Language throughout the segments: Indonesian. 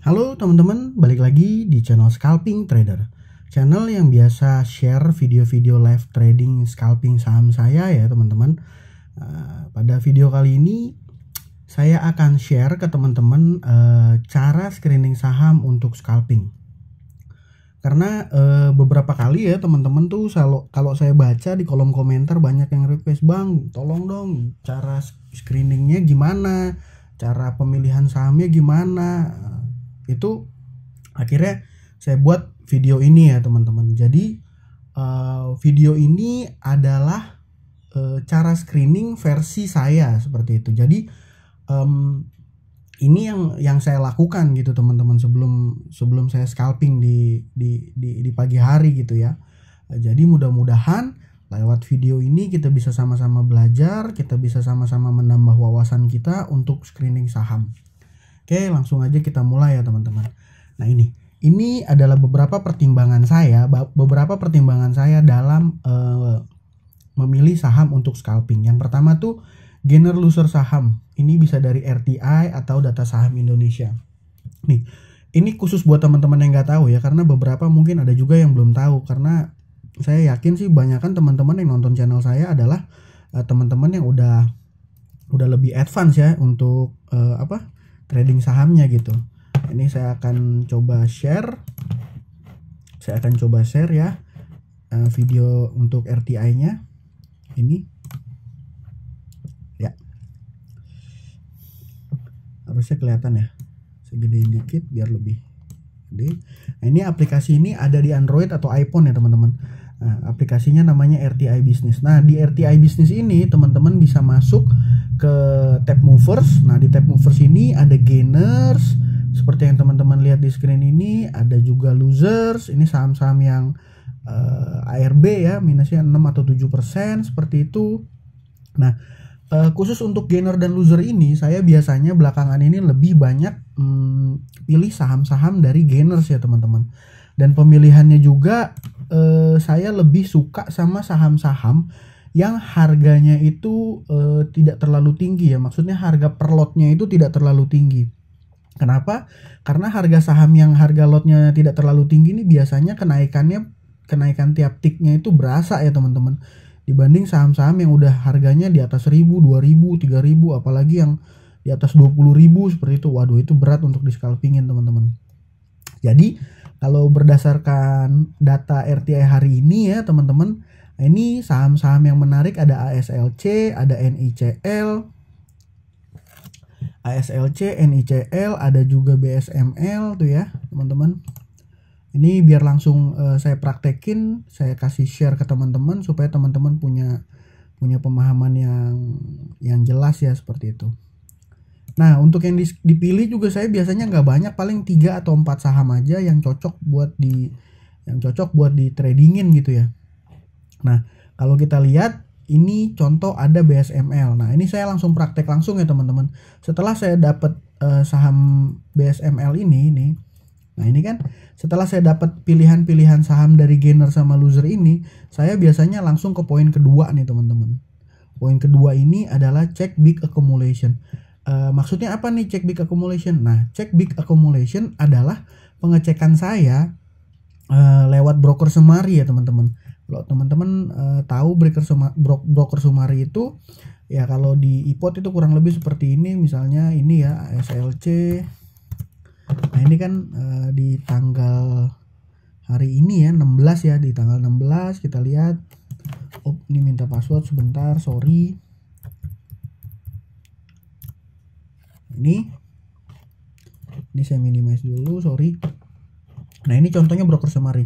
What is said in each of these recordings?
Halo teman-teman, balik lagi di channel Scalping Trader. Channel yang biasa share video-video live trading scalping saham saya ya teman-teman. Pada video kali ini saya akan share ke teman-teman cara screening saham untuk scalping. Karena beberapa kali ya teman-teman tuh kalau saya baca di kolom komentar banyak yang request, "Bang, tolong dong cara screeningnya gimana, cara pemilihan sahamnya gimana." Itu akhirnya saya buat video ini ya teman-teman. Jadi video ini adalah cara screening versi saya seperti itu. Jadi ini yang saya lakukan gitu teman-teman sebelum saya scalping di pagi hari gitu ya. Jadi mudah-mudahan lewat video ini kita bisa sama-sama belajar, kita bisa sama-sama menambah wawasan kita untuk screening saham. Oke, langsung aja kita mulai ya teman-teman. Nah ini adalah beberapa pertimbangan saya dalam memilih saham untuk scalping. Yang pertama tuh gainer loser saham. Ini bisa dari RTI atau data saham Indonesia. Nih, ini khusus buat teman-teman yang nggak tahu ya, karena beberapa mungkin ada juga yang belum tahu. Karena saya yakin sih banyakkan teman-teman yang nonton channel saya adalah teman-teman yang udah lebih advance ya untuk trading sahamnya gitu. Ini saya akan coba share. Ya video untuk RTI-nya. Ini ya. Harusnya kelihatan ya. Saya gedein dikit biar lebih gede. Nah, ini aplikasi ini ada di Android atau iPhone ya teman-teman. Nah, aplikasinya namanya RTI Business. Nah, di RTI Business ini teman-teman bisa masuk ke tab movers. Nah, di tab movers ini ada gainers seperti yang teman-teman lihat di screen ini, ada juga losers. Ini saham-saham yang ARB ya, minusnya 6 atau 7% seperti itu. Nah, khusus untuk gainer dan loser ini saya biasanya belakangan ini lebih banyak pilih saham-saham dari gainers ya teman-teman. Dan pemilihannya juga saya lebih suka sama saham-saham yang harganya itu tidak terlalu tinggi ya. Maksudnya harga per lotnya itu tidak terlalu tinggi. Kenapa? Karena harga saham yang harga lotnya tidak terlalu tinggi ini biasanya kenaikan tiap tiknya itu berasa ya teman-teman. Dibanding saham-saham yang udah harganya di atas 1.000, 2.000, 3.000, apalagi yang di atas 20.000 seperti itu. Waduh, itu berat untuk di scalpingin teman-teman. Jadi kalau berdasarkan data RTI hari ini ya teman-teman, ini saham-saham yang menarik ada ASLC, ada NICL, ada juga BSML tuh ya teman-teman. Ini biar langsung saya praktekin, saya kasih share ke teman-teman supaya teman-teman punya pemahaman yang jelas ya seperti itu. Nah, untuk yang dipilih juga saya biasanya nggak banyak, paling 3 atau 4 saham aja yang cocok buat di tradingin gitu ya. Nah, kalau kita lihat ini contoh ada BSML. Nah, ini saya langsung praktek langsung ya teman-teman. Setelah saya dapat saham BSML ini. Nah, ini kan setelah saya dapat pilihan-pilihan saham dari gainer sama loser ini, saya biasanya langsung ke poin kedua nih teman-teman. Poin kedua ini adalah check big accumulation. Maksudnya apa nih check big accumulation? Nah, check big accumulation adalah pengecekan saya lewat broker Sumari ya teman-teman. Kalau teman-teman tahu broker Sumari itu ya, kalau di iPod itu kurang lebih seperti ini. Misalnya ini ya ASLC. Nah, ini kan di tanggal hari ini ya 16 ya, di tanggal 16 kita lihat. Oh, ini minta password sebentar, sorry. Ini saya minimize dulu, sorry. Nah, ini contohnya broker Sumari.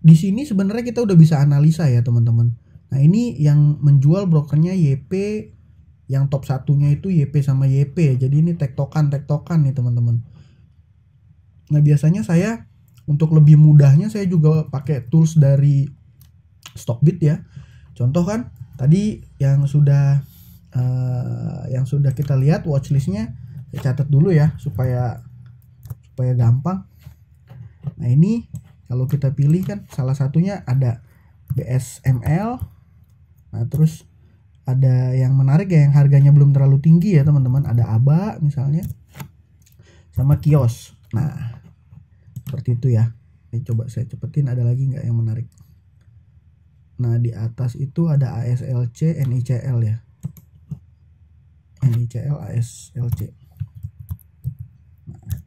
Di sini sebenarnya kita udah bisa analisa ya teman-teman. Nah, ini yang menjual brokernya YP, yang top satunya itu YP sama YP. Jadi ini tektokan nih teman-teman. Nah, biasanya saya untuk lebih mudahnya saya juga pakai tools dari Stockbit ya. Contoh kan tadi yang sudah kita lihat watchlistnya, saya catat dulu ya supaya gampang. Nah, ini kalau kita pilih kan salah satunya ada BSML. Nah, terus ada yang menarik ya, yang harganya belum terlalu tinggi ya teman-teman, ada ABA misalnya. sama kios. Nah, seperti itu ya. Ini coba saya cepetin, ada lagi nggak yang menarik. Nah, di atas itu ada ASLC, NICL ya. NICL, ASLC. Nah,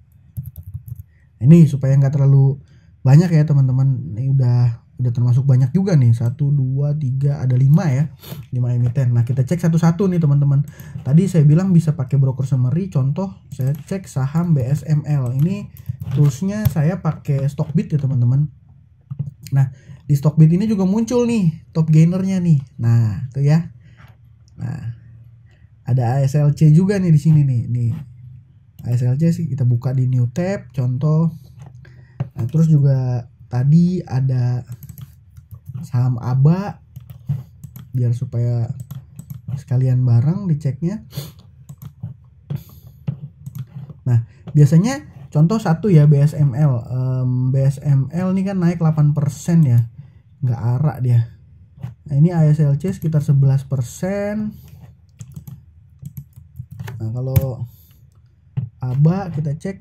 ini supaya nggak terlalu banyak ya teman-teman. Ini udah termasuk banyak juga nih. 1, 2, 3, ada 5 ya. 5 emiten. Nah, kita cek satu-satu nih teman-teman. Tadi saya bilang bisa pakai broker summary. Contoh, saya cek saham BSML. Ini toolsnya saya pakai Stockbit ya teman-teman. Nah, di Stockbit ini juga muncul nih top gainernya nih. Nah, tuh ya. Nah, ada ASLC juga nih di sini nih. Nih. ASLC sih kita buka di new tab contoh. Nah, terus juga tadi ada saham ABA, biar supaya sekalian bareng diceknya. Nah, biasanya contoh satu ya BSML. BSML ini kan naik 8% ya. Nggak arak dia. Nah, ini ASLC sekitar 11%. Nah, kalau ABA kita cek.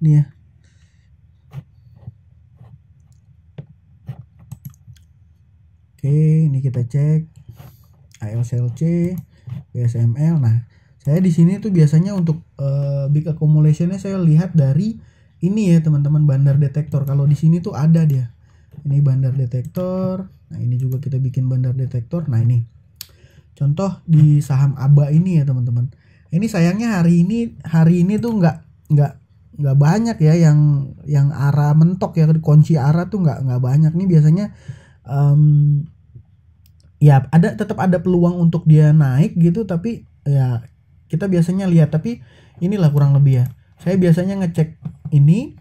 Nih ya. Oke, ini kita cek ASLC, BSML. Nah, saya di sini tuh biasanya untuk big accumulation-nya saya lihat dari ini ya teman-teman, bandar detektor. Kalau di sini tuh ada dia. Ini bandar detektor. Nah, ini juga kita bikin bandar detektor. Nah, ini contoh di saham ABA ini ya teman-teman. Ini sayangnya hari ini tuh nggak banyak ya yang arah mentok ya, kunci arah tuh nggak banyak nih biasanya. Ya tetap ada peluang untuk dia naik gitu, tapi ya kita biasanya lihat, tapi inilah kurang lebih ya. Saya biasanya ngecek ini.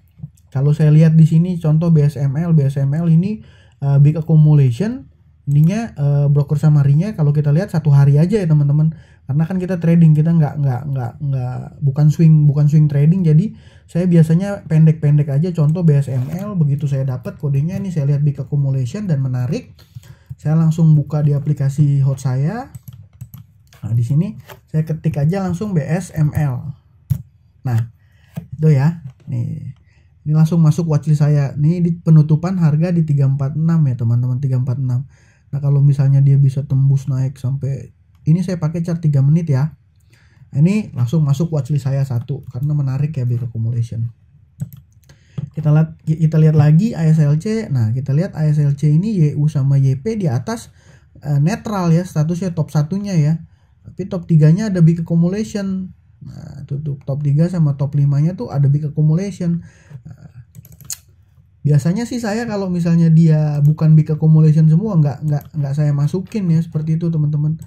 Kalau saya lihat di sini contoh BSML ini big accumulation, ininya broker summary-nya kalau kita lihat 1 hari aja ya teman-teman. Karena kan kita trading, kita bukan swing trading, jadi saya biasanya pendek-pendek aja. Contoh BSML, begitu saya dapat kodenya ini, saya lihat big accumulation dan menarik, saya langsung buka di aplikasi hot saya. Nah, di sini saya ketik aja langsung BSML. Nah, itu ya. Nih. Ini langsung masuk watchlist saya. Nih di penutupan harga di 346 ya, teman-teman, 346. Nah, kalau misalnya dia bisa tembus naik sampai ini, saya pakai chart 3 menit ya. Ini langsung masuk watchlist saya 1 karena menarik ya big accumulation. Kita lihat lagi ASLC. Nah, kita lihat ASLC ini YU sama YP di atas netral ya, statusnya top 1-nya ya. Tapi top 3-nya ada big accumulation. Nah, tuh top 3 sama top 5-nya tuh ada big accumulation. Nah, biasanya sih saya kalau misalnya dia bukan big accumulation semua nggak saya masukin ya, seperti itu teman-teman.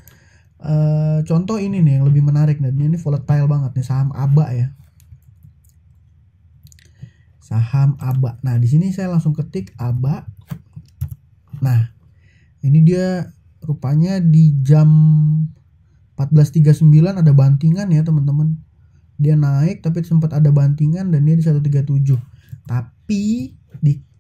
Contoh ini nih yang lebih menarik, dan ini volatile banget nih, saham ABA ya. Saham ABA. Nah, di sini saya langsung ketik ABA. Nah, ini dia rupanya di jam 14.39 ada bantingan ya, teman-teman. Dia naik tapi sempat ada bantingan dan dia di 137. Tapi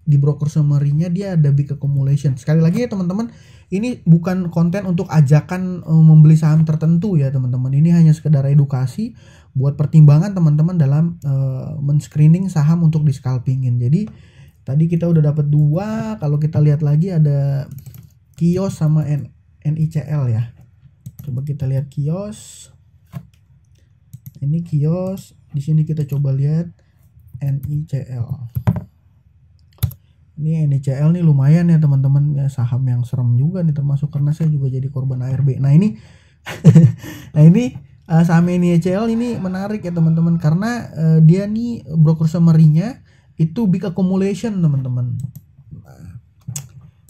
di broker summary-nya dia ada big accumulation. Sekali lagi ya, teman-teman, ini bukan konten untuk ajakan membeli saham tertentu ya, teman-teman. Ini hanya sekedar edukasi buat pertimbangan teman-teman dalam men-screening saham untuk di scalpingin. Jadi tadi kita udah dapat 2. Kalau kita lihat lagi ada kios sama NICL ya. Coba kita lihat kios. Ini kios. Di sini kita coba lihat NICL. Ini NICL nih lumayan ya teman-teman, ya, saham yang serem juga nih, termasuk karena saya juga jadi korban ARB. Nah ini nah ini saham NICL ini menarik ya teman-teman, karena dia nih broker summary-nya itu big accumulation teman-teman.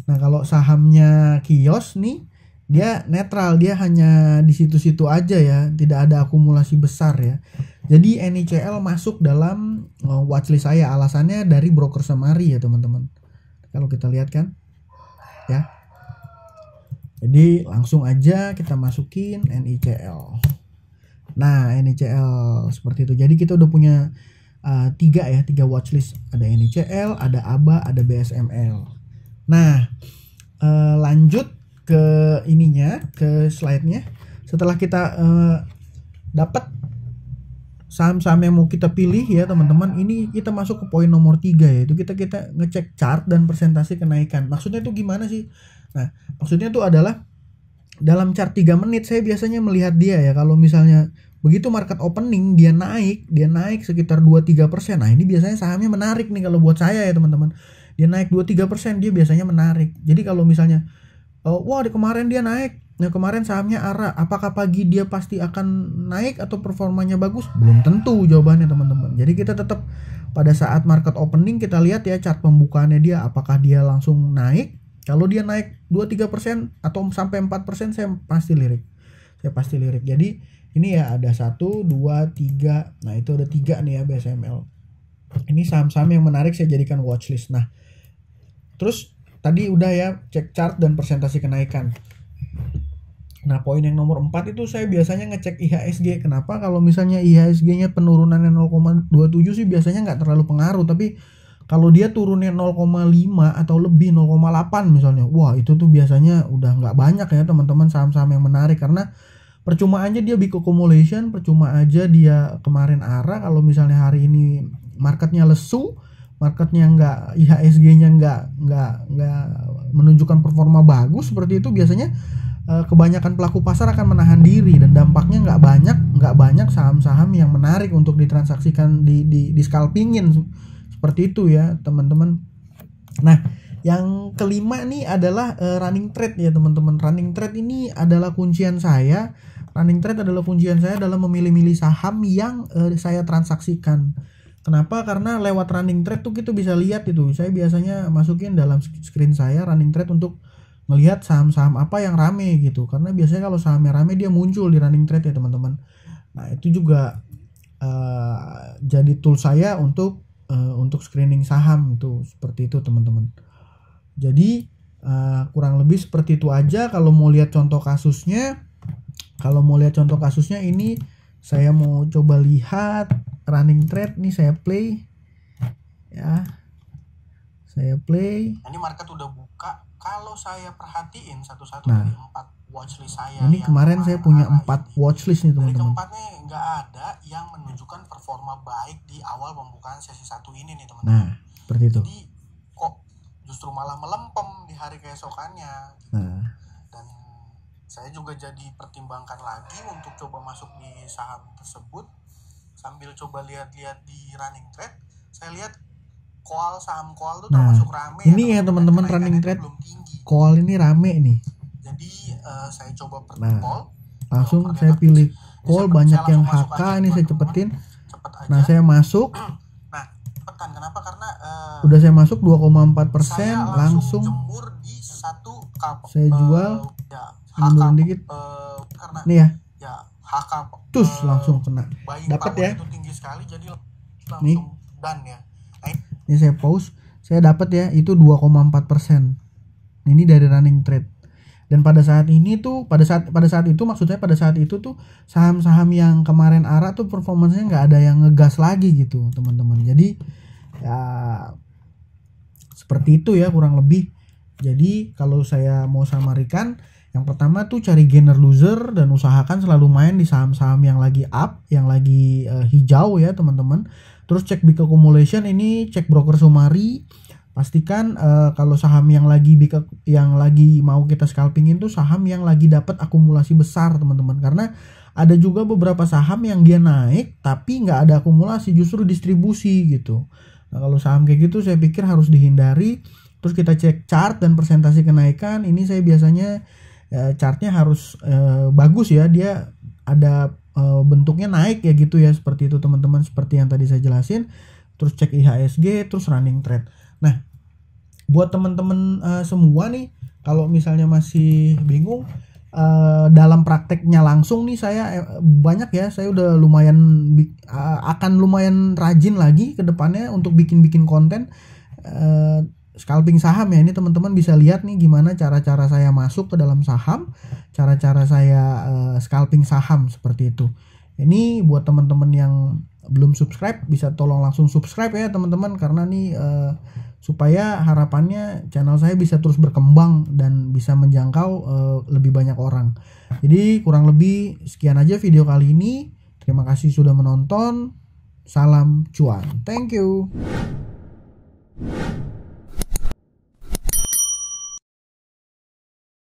Nah kalau sahamnya kios nih dia netral, dia hanya di situ-situ aja ya, tidak ada akumulasi besar ya. Jadi NICL masuk dalam watchlist saya, alasannya dari broker summary ya teman-teman. Kalau kita lihat kan ya. Jadi langsung aja kita masukin NICL. Nah, NICL seperti itu. Jadi kita udah punya 3 watchlist. Ada NICL, ada ABA, ada BSML. Nah, lanjut ke ininya, ke slide-nya. Setelah kita dapat saham-saham yang mau kita pilih ya teman-teman, ini kita masuk ke poin nomor 3, yaitu kita ngecek chart dan persentase kenaikan. Maksudnya itu gimana sih? Nah, maksudnya itu adalah dalam chart 3 menit saya biasanya melihat dia ya, kalau misalnya begitu market opening dia naik sekitar 2-3%. Nah, ini biasanya sahamnya menarik nih kalau buat saya ya teman-teman. Dia naik 2-3%, dia biasanya menarik. Jadi kalau misalnya wah kemarin dia naik, nah kemarin sahamnya ARA, apakah pagi dia pasti akan naik atau performanya bagus? Belum tentu jawabannya teman-teman. Jadi kita tetap pada saat market opening kita lihat ya chart pembukaannya dia, apakah dia langsung naik. Kalau dia naik 2-3% atau sampai 4%, saya pasti lirik. Jadi ini ya ada 1, 2, 3. Nah, itu ada 3 nih ya BSML. Ini saham-saham yang menarik saya jadikan watchlist. Nah, terus tadi udah ya cek chart dan persentase kenaikan. Nah, poin yang nomor 4 itu saya biasanya ngecek IHSG. Kenapa? Kalau misalnya IHSG-nya penurunannya 0,27 sih biasanya nggak terlalu pengaruh. Tapi kalau dia turunnya 0,5 atau lebih 0,8 misalnya, wah itu tuh biasanya udah nggak banyak ya teman-teman saham-saham yang menarik. Karena percuma aja dia big accumulation, percuma aja dia kemarin ARA. Kalau misalnya hari ini marketnya lesu, marketnya nggak, IHSG-nya nggak menunjukkan performa bagus seperti itu, biasanya kebanyakan pelaku pasar akan menahan diri dan dampaknya nggak banyak saham-saham yang menarik untuk ditransaksikan di scalpingin seperti itu ya teman-teman. Nah, yang kelima nih adalah running trade ya teman-teman. Running trade ini adalah kuncian saya. Running trade adalah kuncian saya dalam memilih-milih saham yang saya transaksikan. Kenapa? Karena lewat running trade tuh kita bisa lihat itu. Saya biasanya masukin dalam screen saya running trade untuk melihat saham-saham apa yang rame gitu. Karena biasanya kalau sahamnya rame dia muncul di running trade ya teman-teman. Nah, itu juga jadi tool saya untuk screening saham itu, seperti itu teman-teman. Jadi kurang lebih seperti itu aja. Kalau mau lihat contoh kasusnya ini saya mau coba lihat running trade nih, saya play ya. Ini market udah buka. Kalau saya perhatiin satu-satu dari 4 watchlist saya. Ini kemarin saya punya 4 watchlist nih teman-teman. Dari keempatnya nggak ada yang menunjukkan performa baik di awal pembukaan sesi 1 ini nih teman-teman. Nah, seperti itu. Jadi kok justru malah melempem di hari keesokannya. Nah. Dan saya juga jadi pertimbangkan lagi untuk coba masuk di saham tersebut. Sambil coba lihat-lihat di running trade, saya lihat saham call tuh termasuk rame. Ini ya teman-teman, running trade call ini rame nih. Jadi saya coba call. Langsung saya pilih call, banyak yang HK, ini saya cepetin. Nah, saya masuk. Nah, cepetan. Kenapa? Karena udah saya masuk 2,4%, langsung jemur di 1 cup. Saya jual. Mundur dikit. Nih ya. HK terus langsung kena. Dapat ya. Itu tinggi sekali, jadi langsung nih. Dan ya. Ini saya pause, saya dapat ya itu 2,4%. Ini dari running trade. Dan pada saat itu tuh saham-saham yang kemarin ARA tuh performanya nggak ada yang ngegas lagi gitu teman-teman. Jadi ya seperti itu ya kurang lebih. Jadi kalau saya mau samarikan, yang pertama tuh cari gainer loser dan usahakan selalu main di saham-saham yang lagi up, yang lagi hijau ya teman-teman. Terus cek big accumulation, ini cek broker summary. Pastikan kalau saham yang lagi mau kita scalpingin tuh saham yang lagi dapat akumulasi besar teman-teman. Karena ada juga beberapa saham yang dia naik tapi nggak ada akumulasi, justru distribusi gitu. Nah, kalau saham kayak gitu saya pikir harus dihindari. Terus kita cek chart dan persentase kenaikan. Ini saya biasanya chartnya harus bagus ya, dia ada bentuknya naik ya gitu ya, seperti itu teman-teman, seperti yang tadi saya jelasin. Terus cek IHSG, terus running trade. Nah, buat teman-teman semua nih, kalau misalnya masih bingung dalam prakteknya langsung nih, saya banyak ya, saya udah akan lumayan rajin lagi ke depannya untuk bikin konten scalping saham ya. Ini teman-teman bisa lihat nih gimana cara-cara saya masuk ke dalam saham, cara-cara saya scalping saham seperti itu. Ini buat teman-teman yang belum subscribe, bisa tolong langsung subscribe ya teman-teman, karena nih supaya harapannya channel saya bisa terus berkembang dan bisa menjangkau lebih banyak orang. Jadi kurang lebih sekian aja video kali ini. Terima kasih sudah menonton. Salam cuan. Thank you.